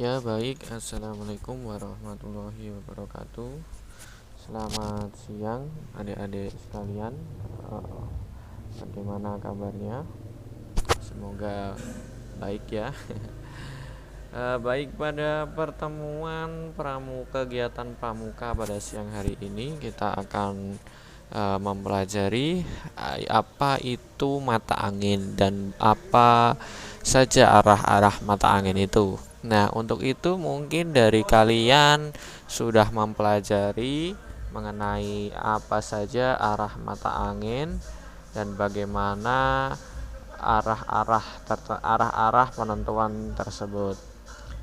Ya baik, Assalamualaikum warahmatullahi wabarakatuh. Selamat siang adik-adik sekalian. Eh, Bagaimana kabarnya? Semoga baik ya. Baik, pada pertemuan kegiatan pramuka pada siang hari ini kita akan mempelajari apa itu mata angin dan apa saja arah-arah mata angin itu. Nah, untuk itu mungkin dari kalian sudah mempelajari mengenai apa saja arah mata angin dan bagaimana arah-arah penentuan tersebut.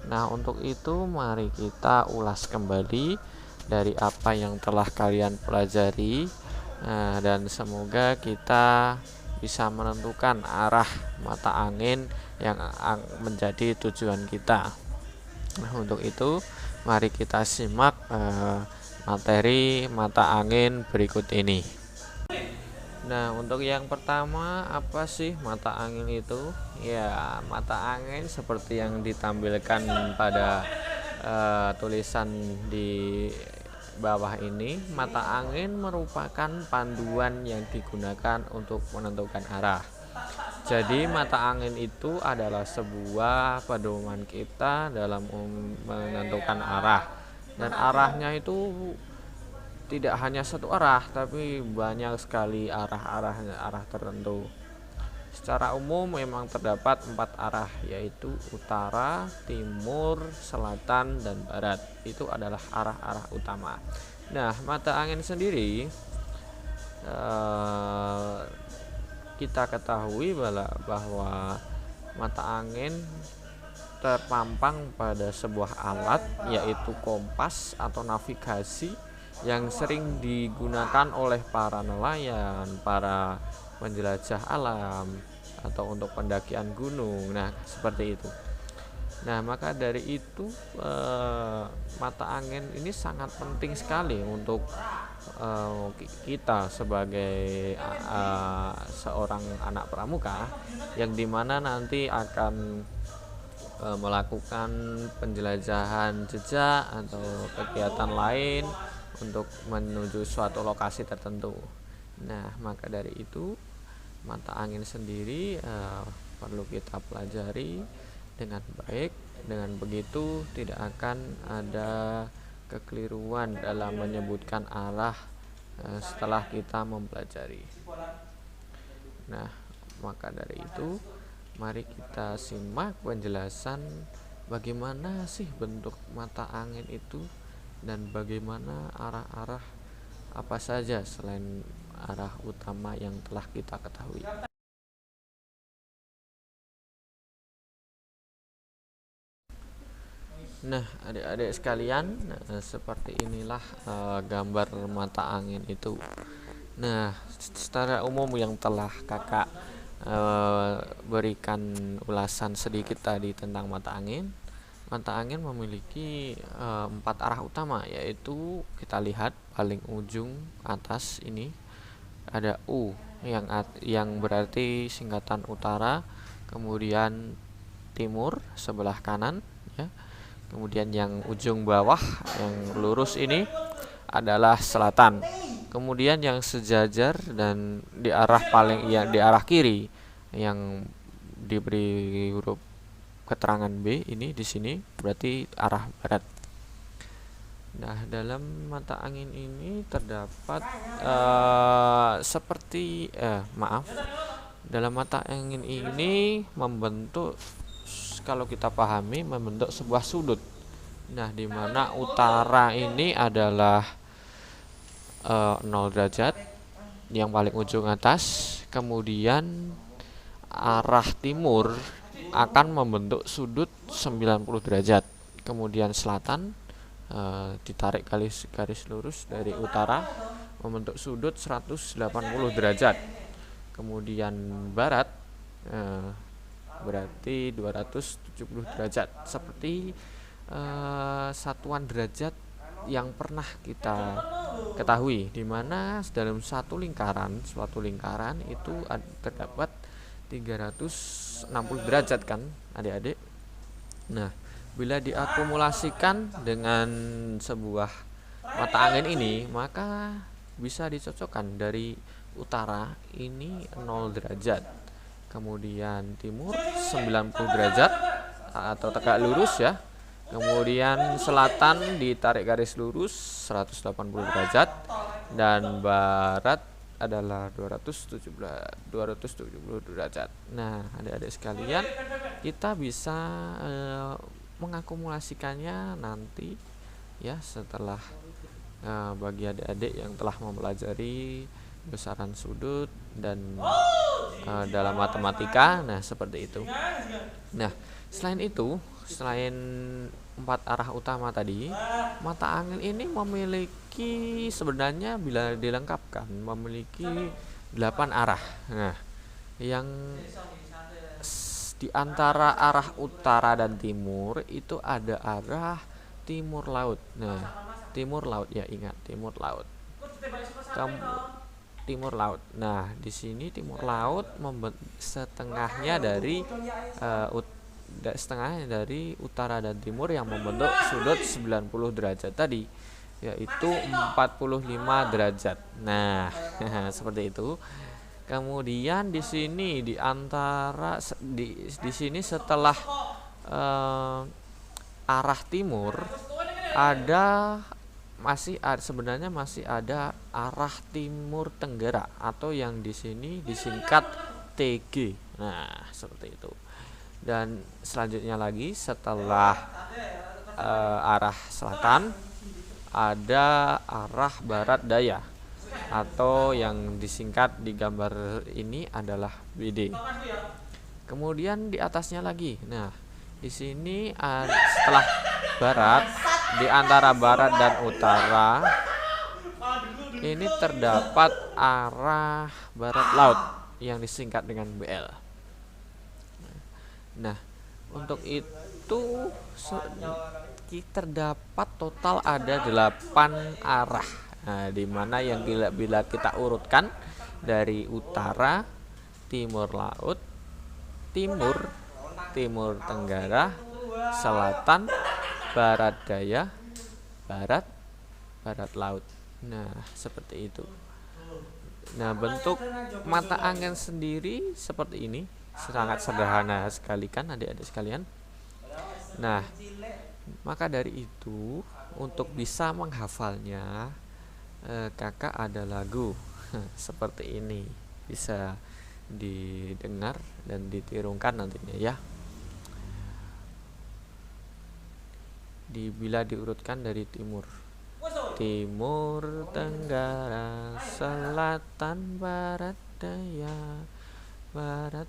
Nah, untuk itu mari kita ulas kembali dari apa yang telah kalian pelajari. Dan semoga kita bisa menentukan arah mata angin yang menjadi tujuan kita. Nah, untuk itu mari kita simak materi mata angin berikut ini. Nah, untuk yang pertama, apa sih mata angin itu? Ya, mata angin seperti yang ditampilkan pada tulisan di bawah ini. Mata angin merupakan panduan yang digunakan untuk menentukan arah. Jadi mata angin itu adalah sebuah pedoman kita dalam menentukan arah. Dan arahnya itu tidak hanya satu arah, tapi banyak sekali arah tertentu. Secara umum memang terdapat 4 arah, yaitu utara, timur, selatan, dan barat. Itu adalah arah-arah utama. Nah, mata angin sendiri kita ketahui bahwa mata angin terpampang pada sebuah alat, yaitu kompas atau navigasi yang sering digunakan oleh para nelayan, para penjelajah alam, atau untuk pendakian gunung. Nah, seperti itu. Nah, maka dari itu mata angin ini sangat penting sekali untuk kita sebagai seorang anak pramuka yang dimana nanti akan melakukan penjelajahan jejak atau kegiatan lain untuk menuju suatu lokasi tertentu. Nah, maka dari itu mata angin sendiri perlu kita pelajari dengan baik. Dengan begitu tidak akan ada kekeliruan dalam menyebutkan arah setelah kita mempelajari. Nah, maka dari itu mari kita simak penjelasan bagaimana sih bentuk mata angin itu dan bagaimana arah-arah apa saja selain arah utama yang telah kita ketahui. Nah, adik-adik sekalian, seperti inilah gambar mata angin itu. Nah, secara umum yang telah kakak berikan ulasan sedikit tadi tentang mata angin. Mata angin memiliki 4 arah utama, yaitu kita lihat paling ujung atas ini ada U yang berarti singkatan utara, kemudian timur sebelah kanan ya. Kemudian yang ujung bawah yang lurus ini adalah selatan. Kemudian yang sejajar dan di arah kiri yang diberi huruf keterangan B ini di sini berarti arah barat. Nah, dalam mata angin ini terdapat dalam mata angin ini kalau kita pahami membentuk sebuah sudut. Nah, di mana utara ini adalah 0 derajat yang paling ujung atas, kemudian arah timur akan membentuk sudut 90 derajat. Kemudian selatan ditarik garis lurus dari utara membentuk sudut 180 derajat. Kemudian barat berarti 270 derajat, seperti satuan derajat yang pernah kita ketahui, di mana dalam suatu lingkaran itu terdapat 360 derajat kan adik-adik. Nah, Bila diakumulasikan dengan sebuah mata angin ini, maka bisa dicocokkan dari utara ini 0 derajat, kemudian timur 90 derajat atau tegak lurus ya, kemudian selatan ditarik garis lurus 180 derajat, dan barat adalah 270 derajat. Nah, adik-adik sekalian, kita bisa mengakumulasikannya nanti ya setelah bagi adik-adik yang telah mempelajari besaran sudut dan dalam matematika. Nah, seperti itu. Nah, selain itu, selain 4 arah utama tadi, mata angin ini memiliki, sebenarnya bila dilengkapkan, memiliki 8 arah. Nah, yang di antara arah utara dan timur itu ada arah timur laut. Nah, timur laut ya, ingat timur laut. Timur laut. Nah, di sini timur laut setengahnya dari utara dan timur yang membentuk sudut 90 derajat tadi, yaitu 45 derajat. Nah, seperti itu. Kemudian di sini di sini setelah arah timur sebenarnya masih ada arah timur tenggara atau yang di sini disingkat TG. Nah, seperti itu. Dan selanjutnya lagi setelah arah selatan ada arah barat daya atau yang disingkat di gambar ini adalah BD. Kemudian di atasnya lagi. Nah, di sini setelah barat, di antara barat dan utara ini terdapat arah barat laut yang disingkat dengan BL. Nah, untuk itu terdapat total ada 8 arah. Nah, di mana yang bila kita urutkan dari utara, timur laut, timur tenggara, selatan, barat daya, barat laut. Nah, seperti itu. Nah, bentuk mata angin sendiri seperti ini, sangat sederhana sekali kan adik-adik sekalian. Nah, maka dari itu untuk bisa menghafalnya, kakak ada lagu seperti ini, bisa didengar dan ditirungkan nantinya ya. Bila diurutkan dari timur, tenggara, selatan, barat daya, barat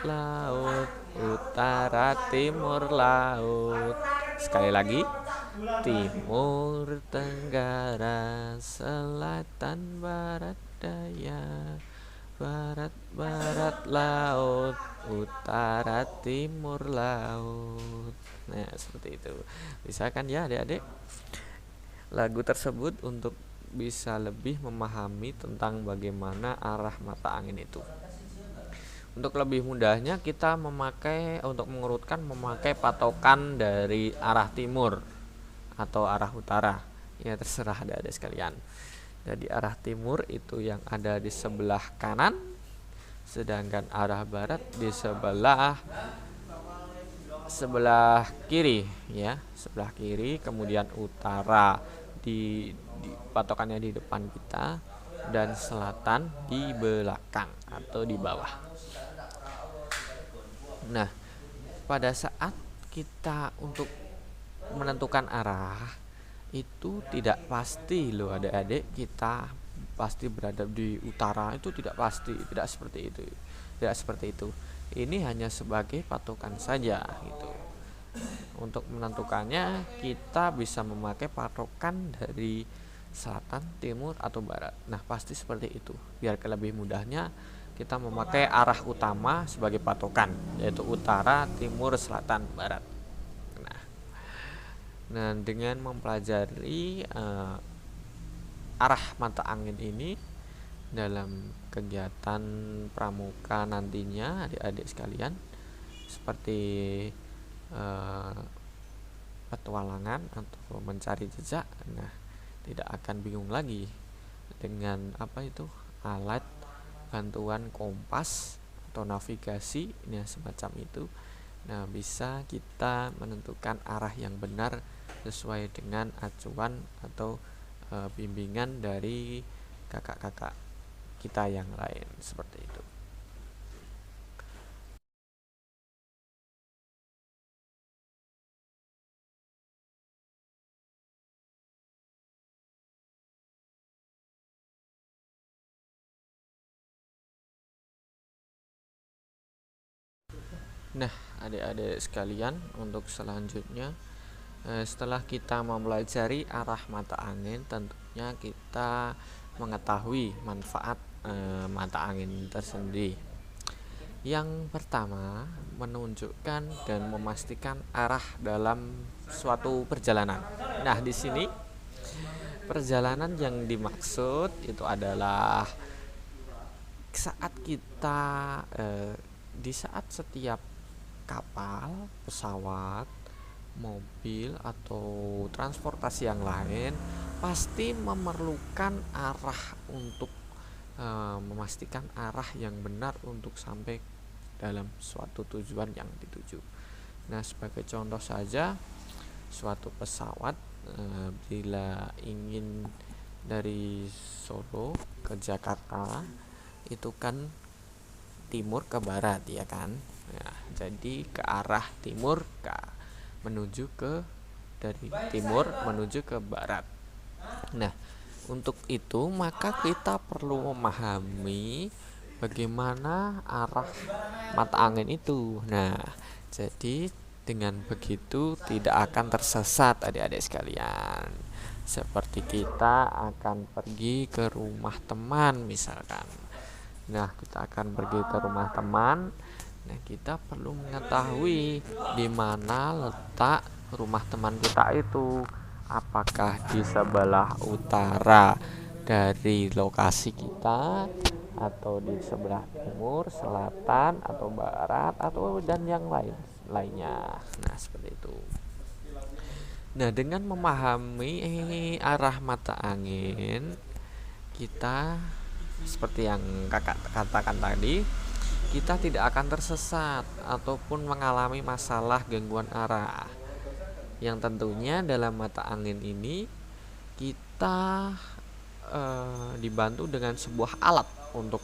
laut, utara, timur laut. Sekali lagi, timur tenggara, selatan, barat daya, barat laut, utara, timur laut. Nah, seperti itu. Bisa kan ya adik-adik lagu tersebut untuk bisa lebih memahami tentang bagaimana arah mata angin itu. Untuk lebih mudahnya kita untuk mengurutkan memakai patokan dari arah timur atau arah utara. Ya, terserah adik-adik sekalian. Jadi arah timur itu yang ada di sebelah kanan, sedangkan arah barat di sebelah kiri ya, sebelah kiri. Kemudian utara di patokannya di depan kita, dan selatan di belakang atau di bawah. Nah, pada saat kita untuk menentukan arah itu tidak pasti loh adik-adik, kita pasti berada di utara, itu tidak pasti, tidak seperti itu. Ini hanya sebagai patokan saja gitu. Untuk menentukannya kita bisa memakai patokan dari selatan, timur, atau barat. Nah, pasti seperti itu. Biar lebih mudahnya kita memakai arah utama sebagai patokan, yaitu utara, timur, selatan, barat. Nah, dengan mempelajari arah mata angin ini dalam kegiatan pramuka nantinya adik-adik sekalian, seperti petualangan atau mencari jejak, nah tidak akan bingung lagi dengan apa itu alat bantuan kompas atau navigasi, nah semacam itu. Nah, bisa kita menentukan arah yang benar sesuai dengan acuan atau bimbingan dari kakak-kakak kita yang lain, seperti itu. Nah, adik-adik sekalian, untuk selanjutnya, setelah kita mempelajari arah mata angin, tentunya kita mengetahui manfaat mata angin tersendiri. Yang pertama, menunjukkan dan memastikan arah dalam suatu perjalanan. Nah, di sini perjalanan yang dimaksud itu adalah saat kita di saat setiap kapal, pesawat, mobil atau transportasi yang lain pasti memerlukan arah untuk memastikan arah yang benar untuk sampai dalam suatu tujuan yang dituju. Nah, sebagai contoh saja, suatu pesawat bila ingin dari Solo ke Jakarta itu kan timur ke barat, ya kan. Nah, jadi ke arah timur menuju ke dari timur menuju ke barat. Nah, untuk itu maka kita perlu memahami bagaimana arah mata angin itu. Nah, jadi dengan begitu tidak akan tersesat adik-adik sekalian. Seperti kita akan pergi ke rumah teman misalkan. Nah, kita akan pergi ke rumah teman. Nah, kita perlu mengetahui di mana letak rumah teman kita itu. Apakah di sebelah utara dari lokasi kita, atau di sebelah timur, selatan, atau barat, atau dan yang lainnya. Nah, seperti itu. Nah, dengan memahami arah mata angin, kita seperti yang kakak katakan tadi, kita tidak akan tersesat ataupun mengalami masalah gangguan arah. Yang tentunya dalam mata angin ini kita dibantu dengan sebuah alat untuk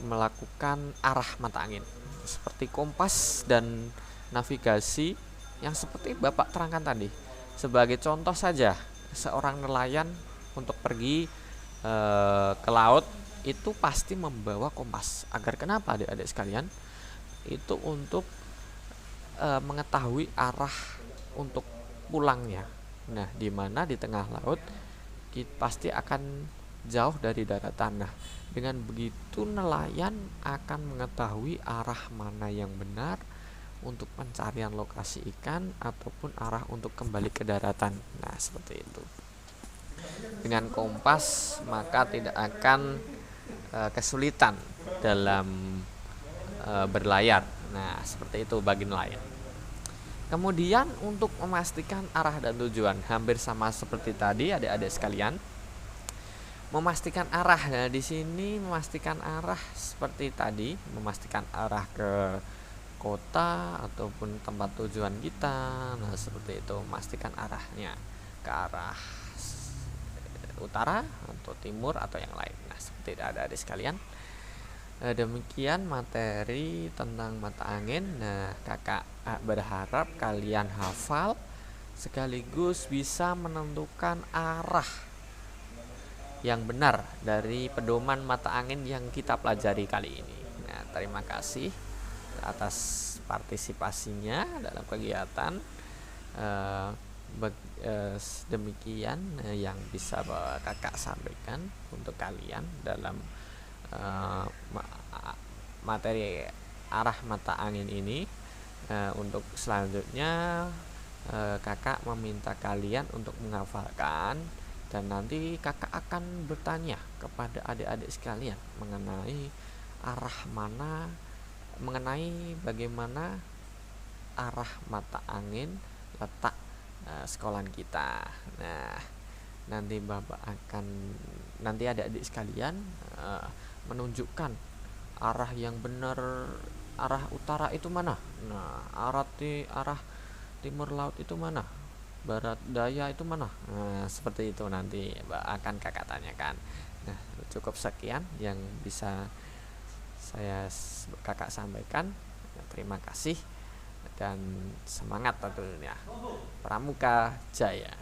melakukan arah mata angin, seperti kompas dan navigasi yang seperti Bapak terangkan tadi. Sebagai contoh saja, seorang nelayan untuk pergi ke laut itu pasti membawa kompas. Agar kenapa adik-adik sekalian? Itu untuk mengetahui arah untuk pulangnya. Nah, di mana di tengah laut kita pasti akan jauh dari daratan. Nah, dengan begitu nelayan akan mengetahui arah mana yang benar untuk pencarian lokasi ikan ataupun arah untuk kembali ke daratan. Nah, seperti itu. Dengan kompas maka tidak akan kesulitan dalam berlayar. Nah, seperti itu bagi nelayan. Kemudian untuk memastikan arah dan tujuan, hampir sama seperti tadi adik-adik sekalian. Memastikan arah. Nah, di sini memastikan arah seperti tadi, memastikan arah ke kota ataupun tempat tujuan kita. Nah, seperti itu, memastikan arahnya ke arah utara atau timur atau yang lain. Nah, seperti itu adik-adik sekalian. Demikian materi tentang mata angin. Nah, kakak berharap kalian hafal sekaligus bisa menentukan arah yang benar dari pedoman mata angin yang kita pelajari kali ini. Nah, terima kasih atas partisipasinya dalam kegiatan. Demikian yang bisa kakak sampaikan untuk kalian dalam materi arah mata angin ini. Untuk selanjutnya kakak meminta kalian untuk menghafalkan, dan nanti kakak akan bertanya kepada adik-adik sekalian mengenai arah mana, mengenai bagaimana arah mata angin letak sekolahan kita. Nah, nanti adik-adik sekalian menunjukkan arah yang benar, arah utara itu mana. Nah, arah timur laut itu mana, barat daya itu mana. Nah, seperti itu nanti akan kakak tanyakan. Nah, cukup sekian yang bisa kakak sampaikan. Terima kasih dan semangat tentunya. Pramuka Jaya.